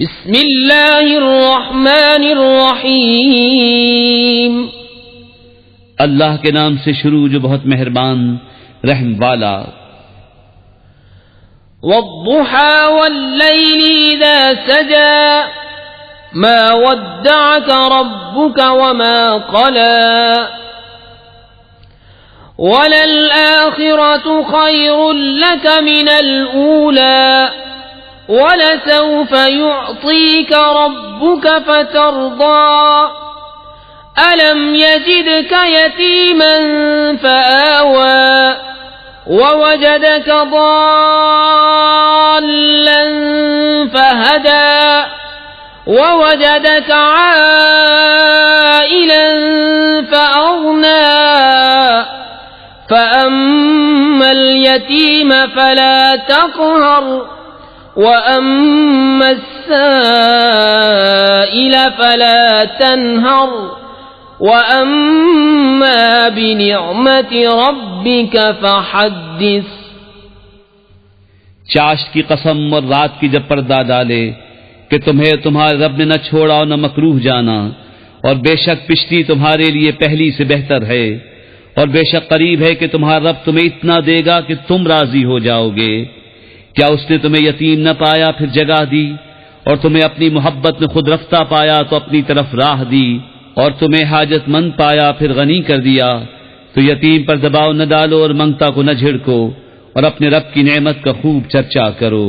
بسم اللہ الرحمن الرحیم، اللہ کے نام سے شروع جو بہت مہربان رحم والا۔ والضحى واللیل اذا سجى ما ودعك ربك وما قلى وللآخرة خير لك من الأولى وَلَسَوْفَ يُعْطِيكَ رَبُّكَ فَتَرْضَى أَلَمْ يَجِدْكَ يَتِيمًا فَآوَى وَوَجَدَكَ ضَالًّا فَهَدَى وَوَجَدَكَ عَائِلًا فَأَغْنَى فَأَمَّا الْيَتِيمَ فَلَا تَقْهَرْ وَأَمَّا السَّائِلَ فَلَا تَنْهَرْ وَأَمَّا بِنِعْمَةِ رَبِّكَ فَحَدِّثْ۔ چاشت کی قسم اور رات کی جب پردہ ڈالے کہ تمہیں تمہارے رب نے نہ چھوڑا اور نہ مکروہ جانا، اور بے شک پشتی تمہارے لیے پہلی سے بہتر ہے، اور بے شک قریب ہے کہ تمہارا رب تمہیں اتنا دے گا کہ تم راضی ہو جاؤ گے۔ کیا اس نے تمہیں یتیم نہ پایا پھر جگہ دی، اور تمہیں اپنی محبت میں خود رفتہ پایا تو اپنی طرف راہ دی، اور تمہیں حاجت مند پایا پھر غنی کر دیا؟ تو یتیم پر دباؤ نہ ڈالو اور منگتا کو نہ جھڑکو، اور اپنے رب کی نعمت کا خوب چرچا کرو۔